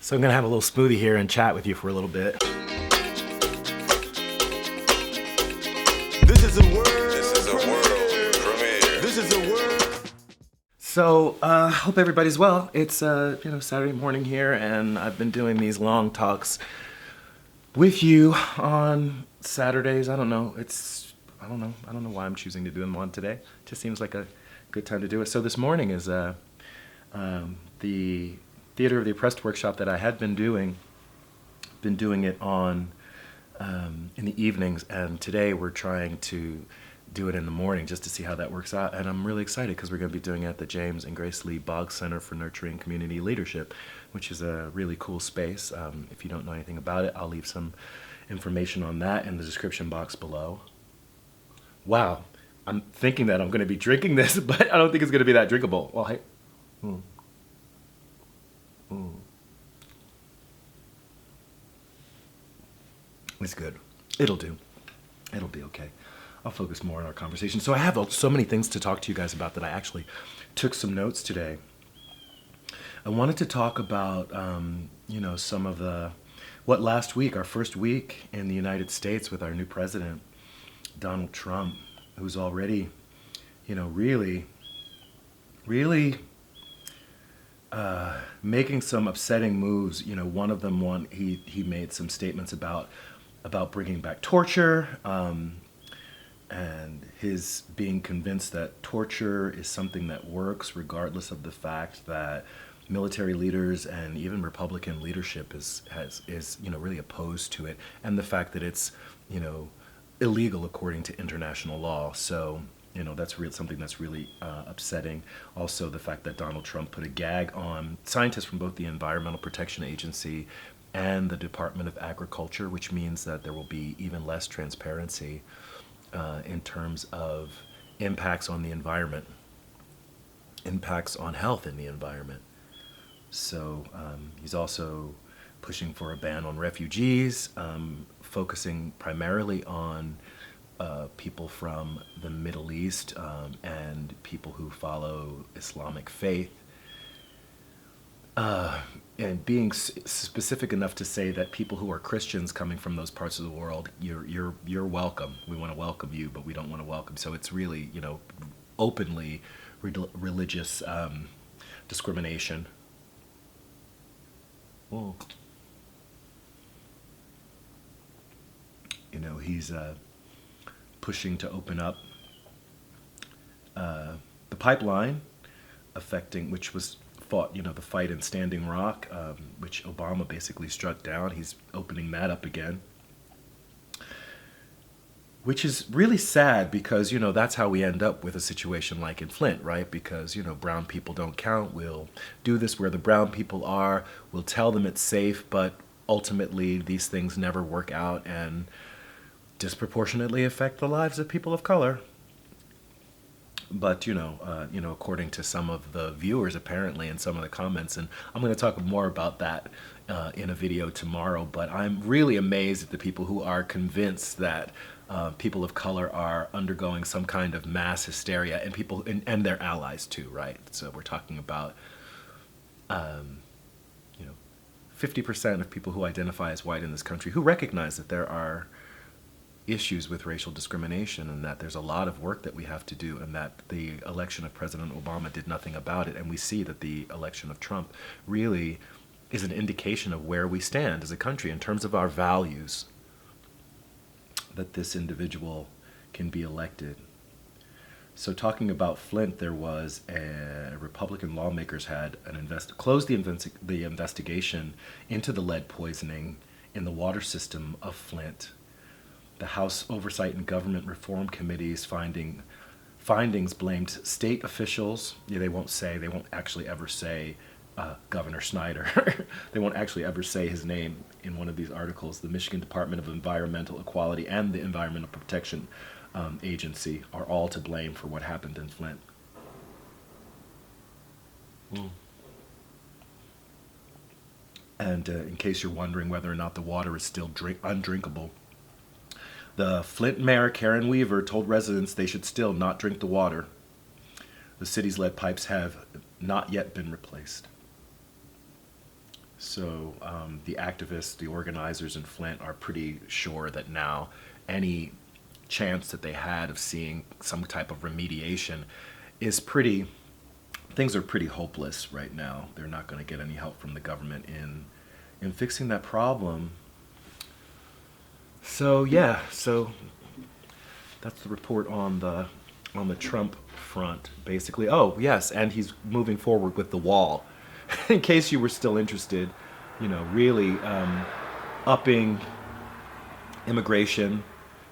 So I'm gonna have a little smoothie here and chat with you for a little bit. This is a world premiere. This is a world. So, hope everybody's well. It's Saturday morning here, and I've been doing these long talks with you on Saturdays. I don't know why I'm choosing to do them on today. It just seems like a good time to do it. So this morning is the Theater of the Oppressed workshop that I had been doing it on in the evenings, and today we're trying to do it in the morning just to see how that works out. And I'm really excited because we're going to be doing it at the James and Grace Lee Boggs Center for Nurturing Community Leadership, which is a really cool space. If you don't know anything about it, I'll leave some information on that in the description box below. Wow, I'm thinking that I'm going to be drinking this, but I don't think it's going to be that drinkable. Well, hey. It's good. It'll do. It'll be okay. I'll focus more on our conversation. So I have so many things to talk to you guys about that I actually took some notes today. I wanted to talk about, some of what last week, our first week in the United States with our new president, Donald Trump, who's already, really making some upsetting moves. One of them, he made some statements about bringing back torture, and his being convinced that torture is something that works regardless of the fact that military leaders and even Republican leadership is really opposed to it, and the fact that it's illegal according to international law. So that's something that's really upsetting. Also, the fact that Donald Trump put a gag on scientists from both the Environmental Protection Agency and the Department of Agriculture, which means that there will be even less transparency in terms of impacts on the environment, impacts on health in the environment. So he's also pushing for a ban on refugees, focusing primarily on people from the Middle East and people who follow Islamic faith. And being specific enough to say that people who are Christians coming from those parts of the world, you're welcome. We want to welcome you, but we don't want to welcome. So it's really openly religious discrimination. Well, he's pushing to open up the pipeline, which was fought, the fight in Standing Rock, which Obama basically struck down. He's opening that up again, which is really sad because, that's how we end up with a situation like in Flint, right? Because, brown people don't count. We'll do this where the brown people are. We'll tell them it's safe, but ultimately these things never work out and disproportionately affect the lives of people of color. But, according to some of the viewers, apparently, in some of the comments, and I'm going to talk more about that in a video tomorrow, but I'm really amazed at the people who are convinced that people of color are undergoing some kind of mass hysteria, and people, and their allies too, right? So we're talking about, 50% of people who identify as white in this country who recognize that there are issues with racial discrimination and that there's a lot of work that we have to do, and that the election of President Obama did nothing about it. And we see that the election of Trump really is an indication of where we stand as a country in terms of our values, that this individual can be elected. So talking about Flint, there was Republican lawmakers had closed the investigation into the lead poisoning in the water system of Flint. The House Oversight and Government Reform Committee's findings blamed state officials. They won't actually ever say Governor Snyder. They won't actually ever say his name in one of these articles. The Michigan Department of Environmental Equality and the Environmental Protection Agency are all to blame for what happened in Flint. And in case you're wondering whether or not the water is still undrinkable, the Flint mayor, Karen Weaver, told residents they should still not drink the water. The city's lead pipes have not yet been replaced. So So the activists, the organizers in Flint are pretty sure that now any chance that they had of seeing some type of remediation is pretty, things are pretty hopeless right now. They're not going to get any help from the government in fixing that problem. So yeah, so that's the report on the Trump front, basically. Oh yes, and he's moving forward with the wall. In case you were still interested, really upping immigration,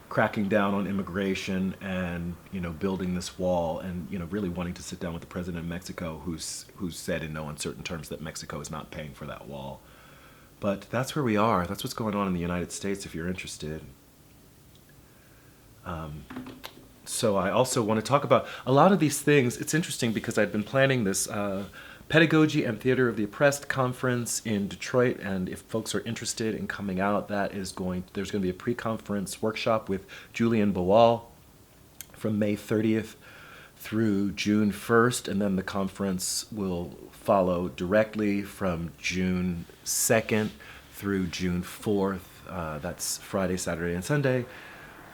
cracking down on immigration, and building this wall, and really wanting to sit down with the president of Mexico, who's said in no uncertain terms that Mexico is not paying for that wall. But that's where we are. That's what's going on in the United States, if you're interested. So I also want to talk about a lot of these things. It's interesting because I'd been planning this Pedagogy and Theater of the Oppressed conference in Detroit, and if folks are interested in coming out, there's going to be a pre-conference workshop with Julian Bawal from May 30th through June 1st, and then the conference will follow directly from June 2nd through June 4th. That's Friday, Saturday, and Sunday.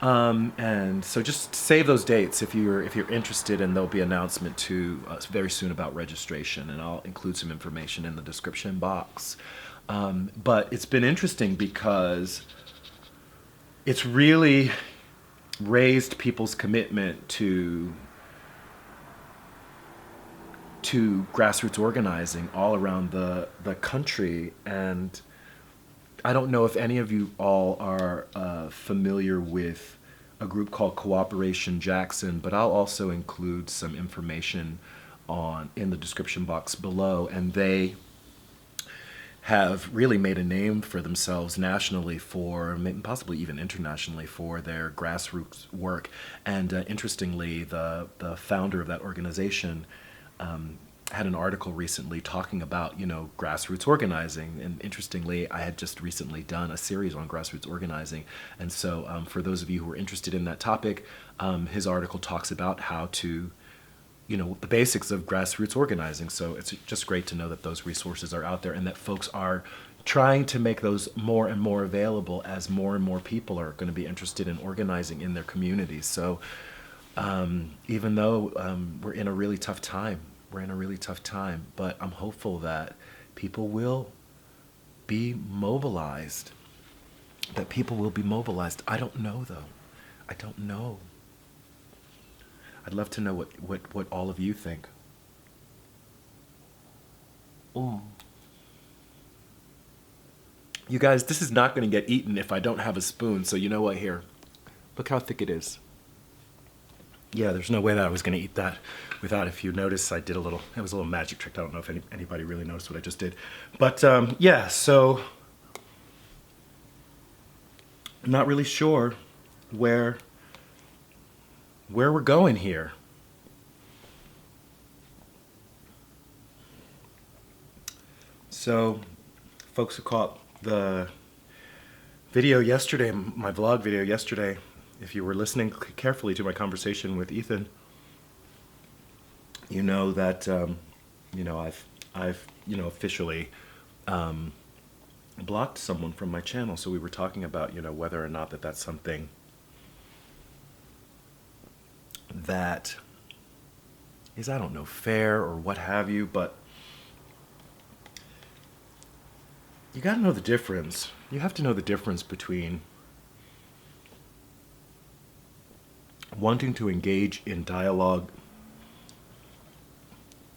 And so just save those dates if you're interested, and there'll be an announcement too very soon about registration, and I'll include some information in the description box. But it's been interesting because it's really raised people's commitment to grassroots organizing all around the country. And I don't know if any of you all are familiar with a group called Cooperation Jackson, but I'll also include some information in the description box below. And they have really made a name for themselves nationally, for possibly even internationally, for their grassroots work. And interestingly, the founder of that organization had an article recently talking about, grassroots organizing. And interestingly, I had just recently done a series on grassroots organizing. And so for those of you who are interested in that topic, his article talks about how to, the basics of grassroots organizing. So it's just great to know that those resources are out there, and that folks are trying to make those more and more available as more and more people are going to be interested in organizing in their communities. So even though we're in a really tough time, but I'm hopeful that people will be mobilized. I don't know, though. I don't know. I'd love to know what all of you think. You guys, this is not going to get eaten if I don't have a spoon, so you know what, here. Look how thick it is. Yeah, there's no way that I was going to eat that without. If you notice, it was a little magic trick. I don't know if anybody really noticed what I just did. But yeah, so I'm not really sure where we're going here. So folks who caught the video yesterday, my vlog video yesterday, if you were listening carefully to my conversation with Ethan, you know that I've officially blocked someone from my channel. So we were talking about whether or not that's something that is, I don't know, fair or what have you, but you got to know the difference. You have to know the difference between wanting to engage in dialogue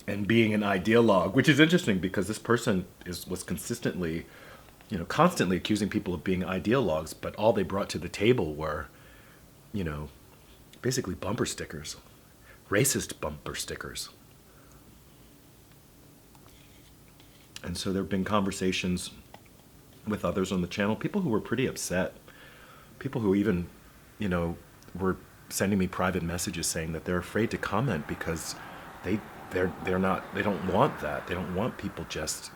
and being an ideologue, which is interesting because this person was consistently, constantly accusing people of being ideologues, but all they brought to the table were, basically bumper stickers, racist bumper stickers. And so there have been conversations with others on the channel, people who were pretty upset, people who even, were sending me private messages saying that they're afraid to comment because they don't want that. They don't want people just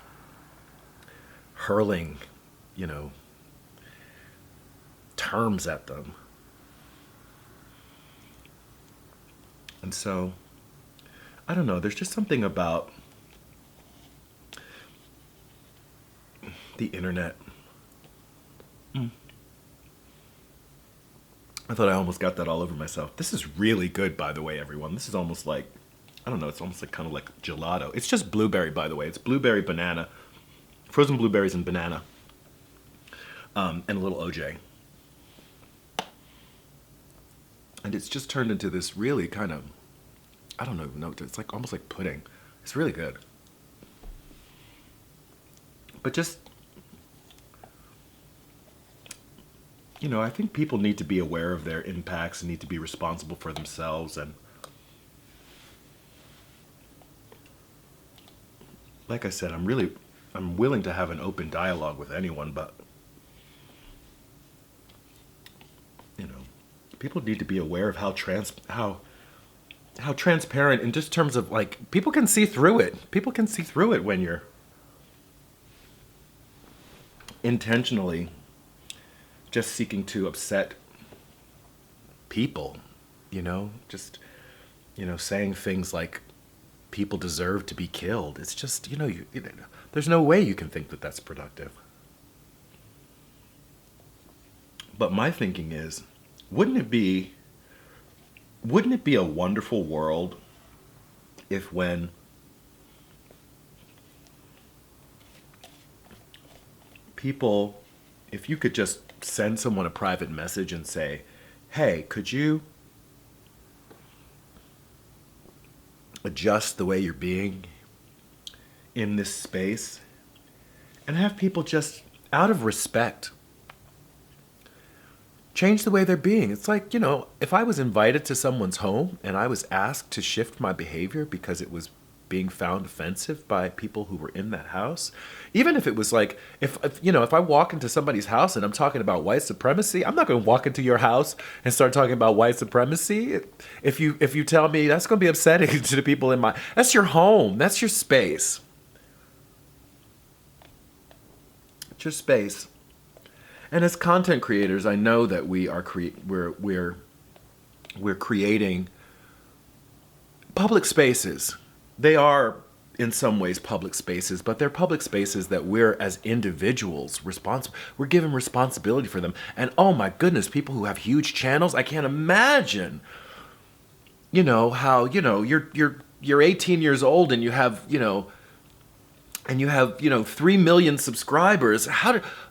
hurling, terms at them. And so, I don't know, there's just something about The internet. I thought I almost got that all over myself. This is really good, by the way, everyone. This is almost like, I don't know, it's almost like kind of like gelato. It's just blueberry, by the way. It's blueberry, banana, frozen blueberries and banana, and a little OJ. And it's just turned into this really kind of, I don't even know, it's like almost like pudding. It's really good. But just, you know, I think people need to be aware of their impacts and need to be responsible for themselves. And like I said, I'm willing to have an open dialogue with anyone, but, you know, people need to be aware of how transparent, in just terms of, like, people can see through it. People can see through it when you're intentionally just seeking to upset people, you know, just, you know, saying things like people deserve to be killed. It's just, you know, there's no way you can think that that's productive. But my thinking is, wouldn't it be a wonderful world if when people, if you could just send someone a private message and say, hey, could you adjust the way you're being in this space, and have people just, out of respect, change the way they're being. It's like, you know, if I was invited to someone's home and I was asked to shift my behavior because it was being found offensive by people who were in that house, even if it was like, if you know, if I walk into somebody's house and I'm talking about white supremacy, I'm not going to walk into your house and start talking about white supremacy. If you tell me, that's going to be upsetting to the people in that's your home, that's your space. It's your space. And as content creators, I know that we are we're creating public spaces. They are, in some ways, public spaces, but they're public spaces that we're, as individuals, responsible. We're given responsibility for them. And oh my goodness, people who have huge channels, I can't imagine, you know, how, you know, you're 18 years old and you have, you know, 3 million subscribers.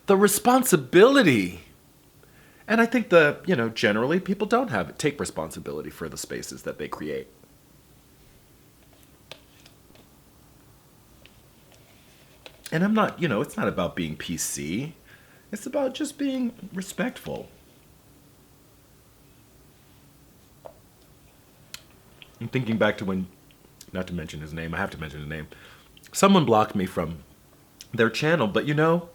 The responsibility. And I think generally people don't take responsibility for the spaces that they create. And I'm not, you know, it's not about being PC. It's about just being respectful. I'm thinking back to when, not to mention his name, I have to mention his name. Someone blocked me from their channel, but you know,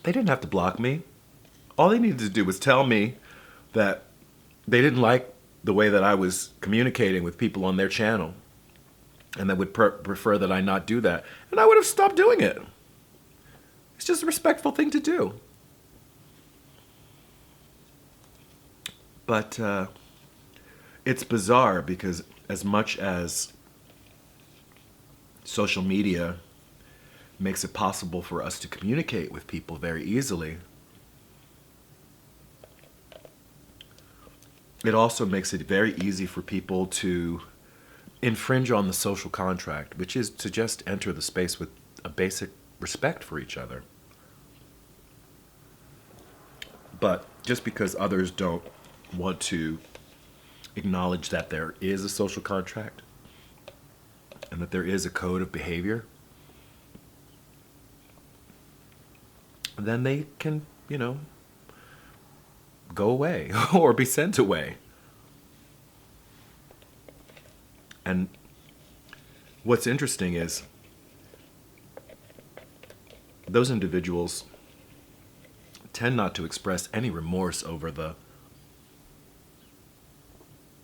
they didn't have to block me. All they needed to do was tell me that they didn't like the way that I was communicating with people on their channel, and they would prefer that I not do that. And I would have stopped doing it. It's just a respectful thing to do. But it's bizarre because as much as social media makes it possible for us to communicate with people very easily, it also makes it very easy for people to infringe on the social contract, which is to just enter the space with a basic respect for each other. But just because others don't want to acknowledge that there is a social contract and that there is a code of behavior, then they can, you know, go away or be sent away. And what's interesting is those individuals tend not to express any remorse over the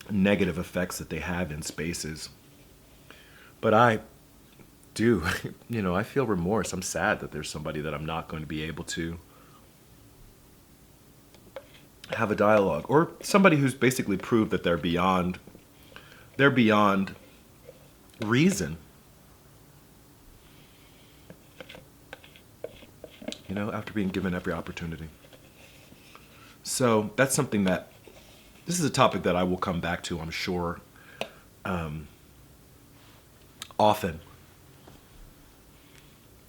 negative effects that they have in spaces. But I do, you know, I feel remorse. I'm sad that there's somebody that I'm not going to be able to have a dialogue, or somebody who's basically proved that they're beyond reason. after being given every opportunity. So that's something this is a topic that I will come back to, I'm sure, often.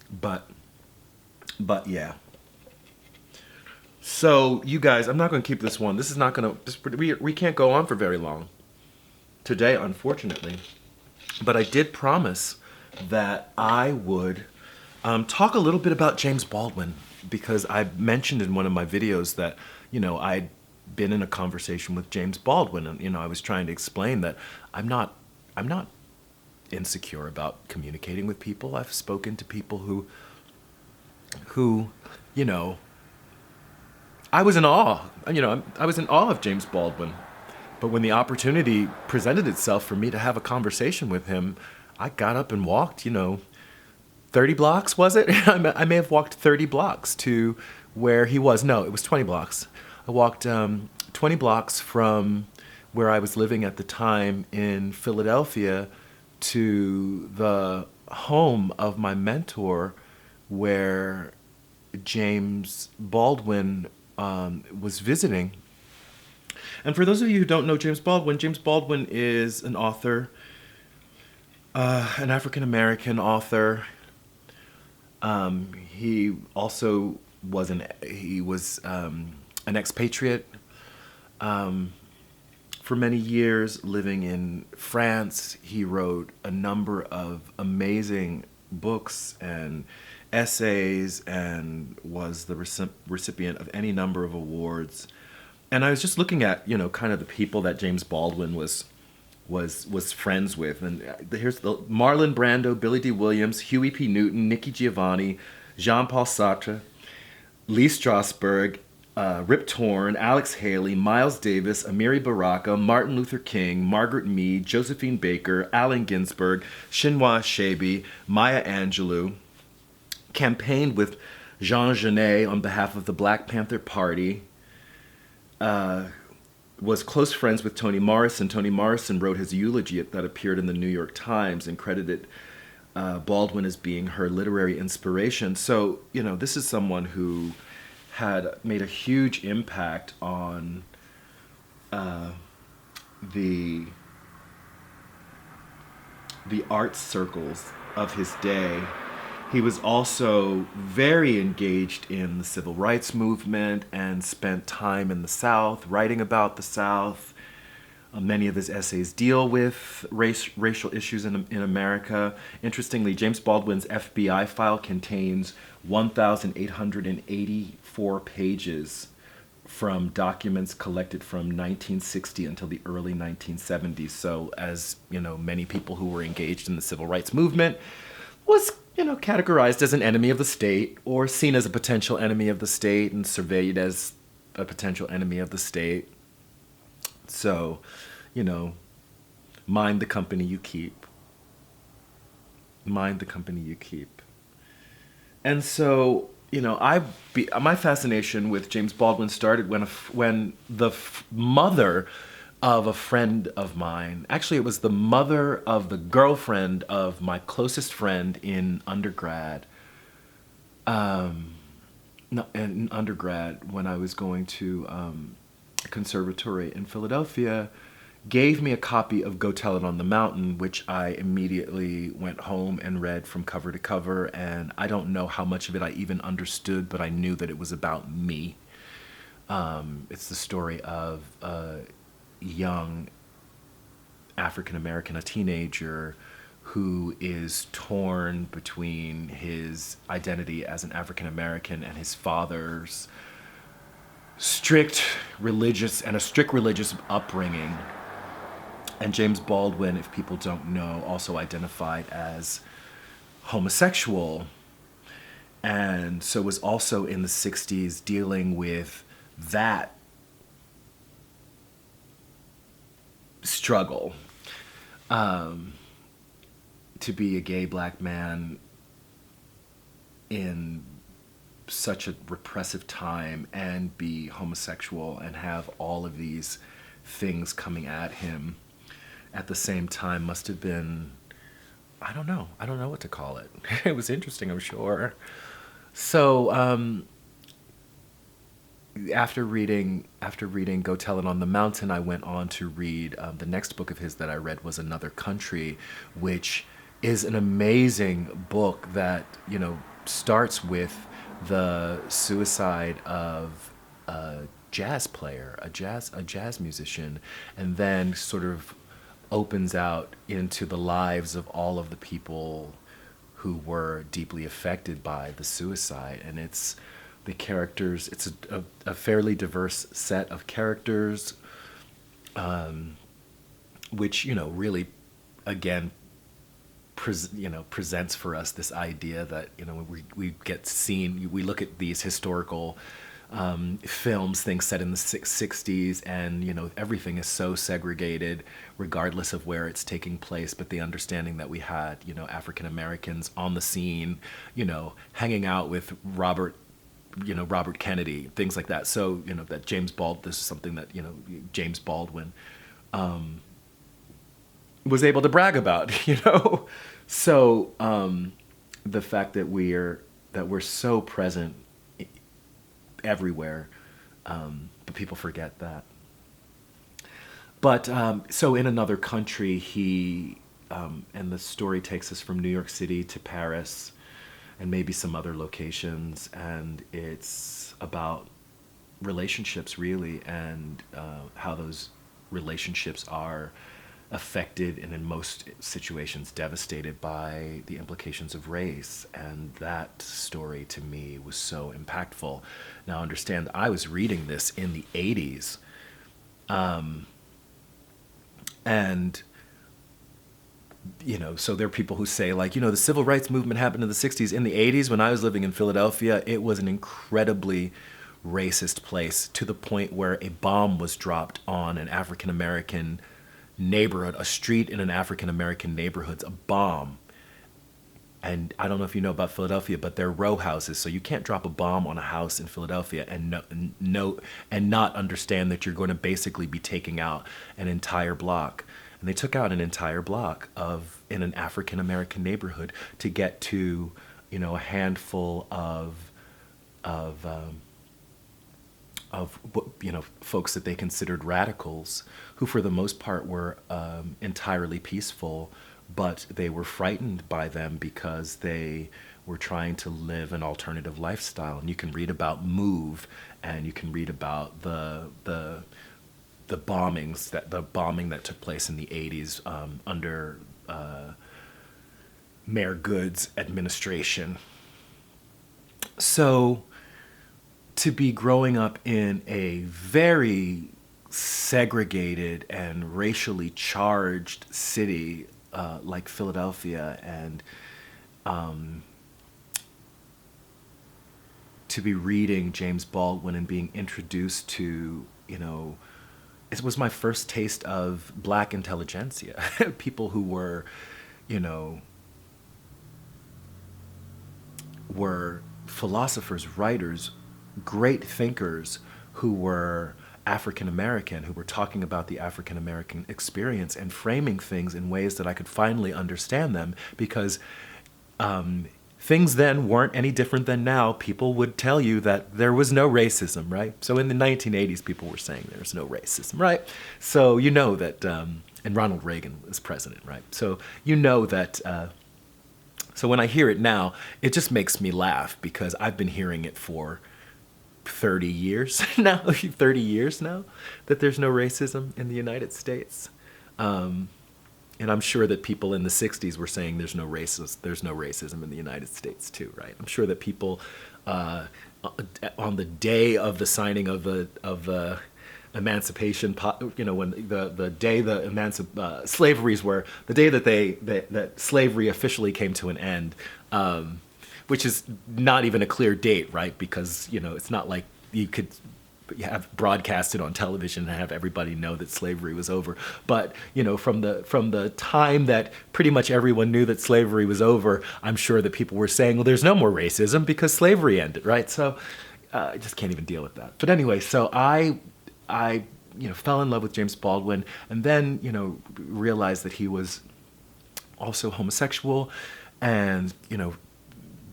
But yeah. So you guys, I'm not going to keep this one. This is not going to, we can't go on for very long today, unfortunately. But I did promise that I would talk a little bit about James Baldwin, because I mentioned in one of my videos that, I'd been in a conversation with James Baldwin, and, I was trying to explain that I'm not insecure about communicating with people. I've spoken to people who, I was in awe. I was in awe of James Baldwin. But when the opportunity presented itself for me to have a conversation with him, I got up and walked, 30 blocks, was it? I may have walked 30 blocks to where he was. No, it was 20 blocks. I walked 20 blocks from where I was living at the time in Philadephia to the home of my mentor, where James Baldwin was visiting. And for those of you who don't know James Baldwin is an author, an African-American author. He also was an expatriate for many years, living in France. He wrote a number of amazing books and essays and was the recipient of any number of awards. And I was just looking at, kind of the people that James Baldwin was friends with. And here's the Marlon Brando, Billy D. Williams, Huey P. Newton, Nikki Giovanni, Jean-Paul Sartre, Lee Strasberg, Rip Torn, Alex Haley, Miles Davis, Amiri Baraka, Martin Luther King, Margaret Mead, Josephine Baker, Allen Ginsberg, Chinua Achebe, Maya Angelou. Campaigned with Jean Genet on behalf of the Black Panther Party. Was close friends with Toni Morrison. Toni Morrison wrote his eulogy that appeared in the New York Times and credited Baldwin as being her literary inspiration. So, this is someone who had made a huge impact on the arts circles of his day. He was also very engaged in the civil rights movement and spent time in the South, writing about the South. Many of his essays deal with racial issues in America. Interestingly, James Baldwin's FBI file contains 1,884 pages from documents collected from 1960 until the early 1970s. So, as many people who were engaged in the civil rights movement, was categorized as an enemy of the state or seen as a potential enemy of the state and surveyed as a potential enemy of the state. So, mind the company you keep. Mind the company you keep. And so, my fascination with James Baldwin started when the mother of a friend of mine. Actually, it was the mother of the girlfriend of my closest friend in undergrad. In undergrad, when I was going to a conservatory in Philadelphia, gave me a copy of Go Tell It on the Mountain, which I immediately went home and read from cover to cover. And I don't know how much of it I even understood, but I knew that it was about me. It's the story of young African-American, a teenager who is torn between his identity as an African-American and his father's strict religious upbringing. And James Baldwin, if people don't know, also identified as homosexual, and so was also in the 60s dealing with that struggle, to be a gay black man in such a repressive time and be homosexual and have all of these things coming at him at the same time must have been, I don't know what to call it. It was interesting, I'm sure. So after reading Go Tell It on the Mountain, I went on to read the next book of his that I read was Another Country, which is an amazing book that starts with the suicide of a jazz player, a jazz musician, and then sort of opens out into the lives of all of the people who were deeply affected by the suicide. And it's the characters, it's a fairly diverse set of characters, which, really, again, presents for us this idea that, we get seen, we look at these historical films, things set in the 60s, and everything is so segregated regardless of where it's taking place, but the understanding that we had African Americans on the scene, hanging out with Robert Kennedy, things like that. So that this is something that James Baldwin was able to brag about. So the fact that we're so present everywhere, but people forget that. But so in Another Country, he and the story takes us from New York City to Paris and maybe some other locations, and it's about relationships, really, and how those relationships are affected and in most situations devastated by the implications of race. And that story to me was so impactful. Now understand, I was reading this in the 80s, and so there are people who say, like, the civil rights movement happened in the 60s. In the 80s, when I was living in Philadelphia, it was an incredibly racist place, to the point where a bomb was dropped on an African American neighborhood, a street in an African American neighborhood, a bomb. And I don't know if you know about Philadelphia, but they're row houses, so you can't drop a bomb on a house in Philadelphia and not understand that you're going to basically be taking out an entire block. And they took out an entire block in an African American neighborhood to get to a handful of folks that they considered radicals, who for the most part were entirely peaceful, but they were frightened by them because they were trying to live an alternative lifestyle. And you can read about MOVE, and you can read about the bombing that took place in the 80s under Mayor Good's administration. So to be growing up in a very segregated and racially charged city like Philadelphia, and to be reading James Baldwin and being introduced to, it was my first taste of Black intelligentsia, people who were, were philosophers, writers, great thinkers who were African American, who were talking about the African American experience and framing things in ways that I could finally understand them, because things then weren't any different than now. People would tell you that there was no racism, right? So in the 1980s, people were saying there was no racism, right? So that, and Ronald Reagan was president, right? So that, so when I hear it now, it just makes me laugh, because I've been hearing it for 30 years now, that there's no racism in the United States. And I'm sure that people in the 60s were saying there's no racism in the United States too, right? I'm sure that people on the day of the signing of the emancipation, when the day slaveries were, the day that slavery officially came to an end, which is not even a clear date, right? Because it's not like you could have broadcasted on television and have everybody know that slavery was over. But from the time that pretty much everyone knew that slavery was over, I'm sure that people were saying, well, there's no more racism because slavery ended, right? So I just can't even deal with that. But anyway, so I fell in love with James Baldwin, and then realized that he was also homosexual, and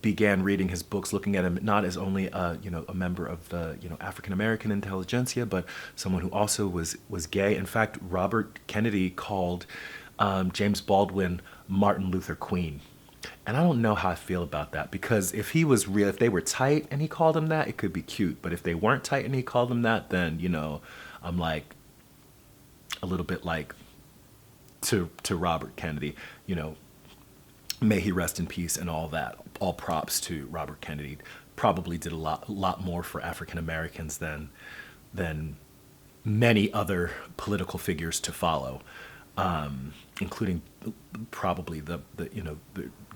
began reading his books, looking at him not as only a member of the African American intelligentsia, but someone who also was gay. In fact, Robert Kennedy called James Baldwin Martin Luther Queen. And I don't know how I feel about that, because if they were tight and he called him that, it could be cute. But if they weren't tight and he called him that, then, I'm like a little bit like to Robert Kennedy, may he rest in peace and all that. All props to Robert Kennedy. Probably did a lot more for African Americans than many other political figures to follow, including probably the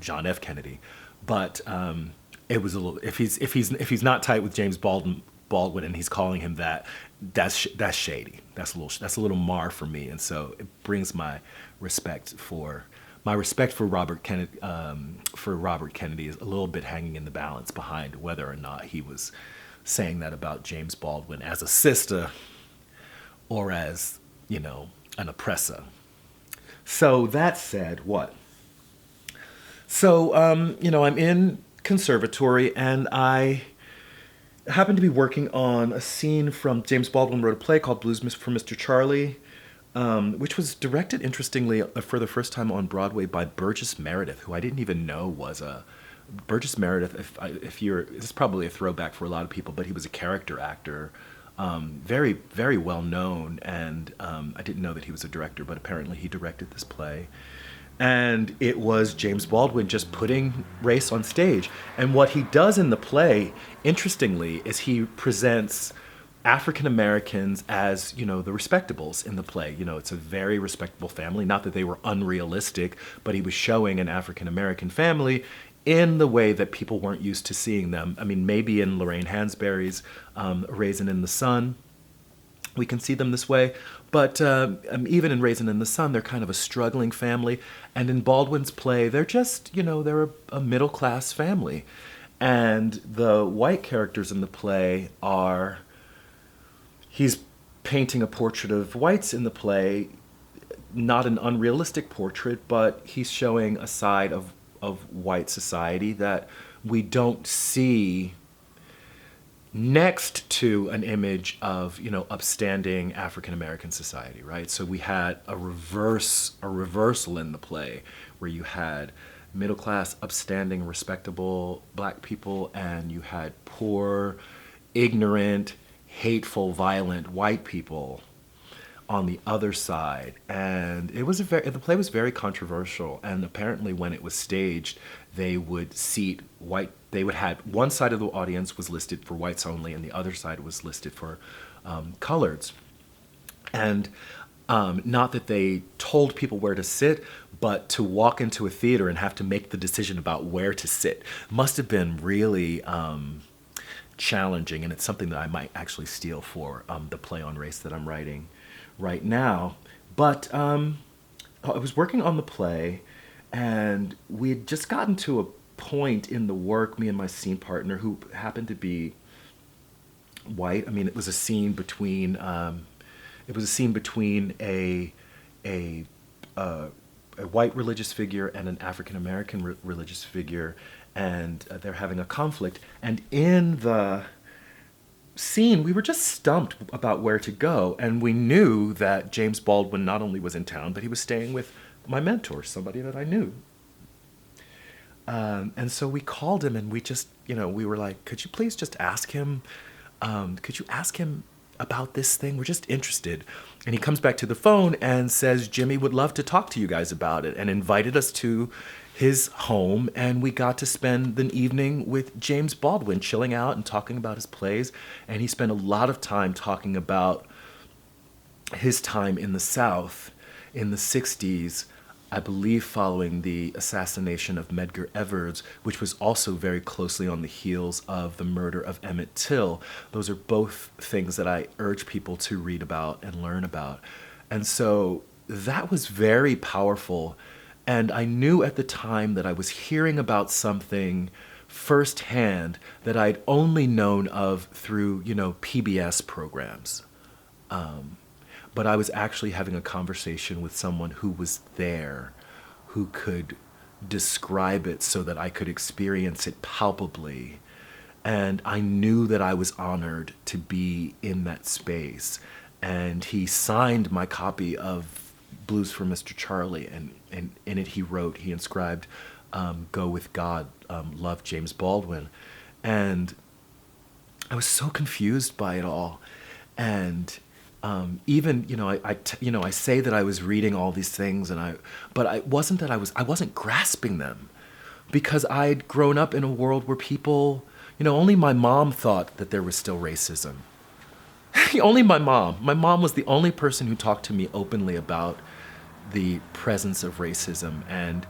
John F. Kennedy. But it was a little, if he's not tight with James Baldwin and he's calling him that's shady. That's a little mar for me, and so it brings my respect for Robert Kennedy. Robert Kennedy is a little bit hanging in the balance behind whether or not he was saying that about James Baldwin as a sister or as an oppressor. So that said, what? So I'm in conservatory, and I happened to be working on a scene from James Baldwin wrote a play called Blues for Mr. Charlie, which was directed, interestingly, for the first time on Broadway by Burgess Meredith, who I didn't even know was a... Burgess Meredith, this is probably a throwback for a lot of people, but he was a character actor, very, very well known, and I didn't know that he was a director, but apparently he directed this play. And it was James Baldwin just putting race on stage. And what he does in the play, interestingly, is he presents African Americans as, the respectables in the play. It's a very respectable family. Not that they were unrealistic, but he was showing an African American family in the way that people weren't used to seeing them. I mean, maybe in Lorraine Hansberry's Raisin in the Sun, we can see them this way. But even in Raisin in the Sun, they're kind of a struggling family. And in Baldwin's play, they're just, they're a middle-class family. And the white characters in the play are... He's painting a portrait of whites in the play, not an unrealistic portrait, but he's showing a side of white society that we don't see next to an image of, upstanding African American society, right? So we had a reversal in the play where you had middle class, upstanding, respectable black people, and you had poor, ignorant, hateful, violent white people on the other side. And the play was very controversial, and apparently when it was staged, they would had one side of the audience was listed for whites only, and the other side was listed for coloreds. And not that they told people where to sit, but to walk into a theater and have to make the decision about where to sit must have been really challenging, and it's something that I might actually steal for the play on race that I'm writing right now. But I was working on the play, and we had just gotten to a point in the work, me and my scene partner, who happened to be white. I mean, it was a scene between a white religious figure and an African American religious figure, and they're having a conflict. And in the scene, we were just stumped about where to go, and we knew that James Baldwin not only was in town, but he was staying with my mentor, somebody that I knew. And so we called him, and we just, we were like, could you please just ask him, about this thing? We're just interested. And he comes back to the phone and says, Jimmy would love to talk to you guys about it, and invited us to his home, and we got to spend an evening with James Baldwin, chilling out and talking about his plays. And he spent a lot of time talking about his time in the South in the 60s, I believe following the assassination of Medgar Evers, which was also very closely on the heels of the murder of Emmett Till. Those are both things that I urge people to read about and learn about. And so that was very powerful. And I knew at the time that I was hearing about something firsthand that I'd only known of through, PBS programs. But I was actually having a conversation with someone who was there, who could describe it so that I could experience it palpably. And I knew that I was honored to be in that space. And he signed my copy of Blues for Mr. Charlie, and in it he inscribed, "Go with God, love James Baldwin." And I was so confused by it all. And even, I say that I was reading all these things, but I wasn't grasping them, because I'd grown up in a world where people, only my mom thought that there was still racism. Only my mom. My mom was the only person who talked to me openly about the presence of racism, and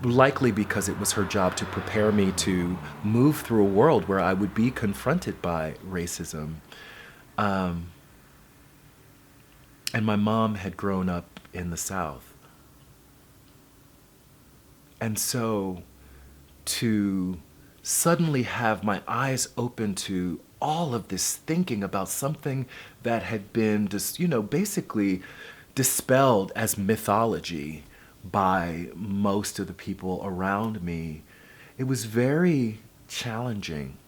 likely because it was her job to prepare me to move through a world where I would be confronted by racism. And my mom had grown up in the South. And so to suddenly have my eyes open to all of this thinking about something that had been just, basically dispelled as mythology by most of the people around me, it was very challenging.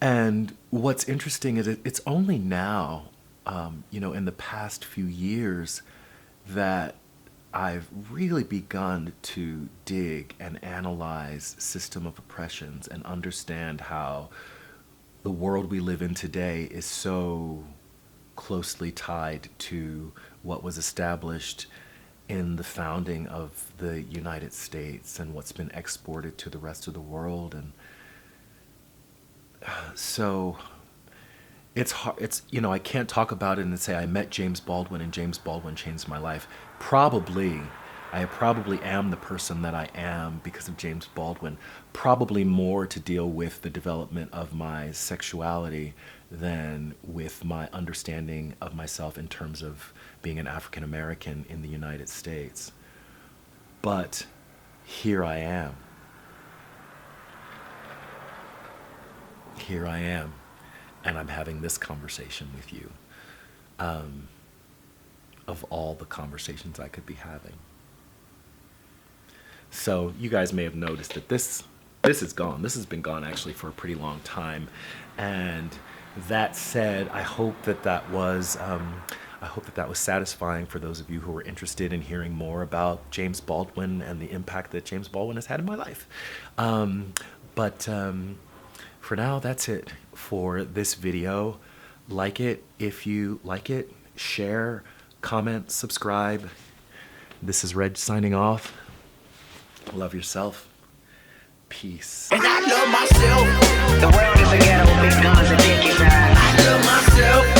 And what's interesting is it's only now, in the past few years, that I've really begun to dig and analyze system of oppressions and understand how the world we live in today is so closely tied to what was established in the founding of the United States and what's been exported to the rest of the world. And so it's hard. I can't talk about it and say I met James Baldwin and James Baldwin changed my life. I probably am the person that I am because of James Baldwin. Probably more to deal with the development of my sexuality than with my understanding of myself in terms of being an African American in the United States. But here I am. Here I am. And I'm having this conversation with you, of all the conversations I could be having. So you guys may have noticed that this is gone. This has been gone actually for a pretty long time. And that said, I hope that was satisfying for those of you who are interested in hearing more about James Baldwin and the impact that James Baldwin has had in my life. But for now, that's it for this video. Like it if you like it. Share, comment, subscribe. This is Reg signing off. Love yourself. Peace. And I love myself. The world is a ghetto with big guns and dick inside. I love myself.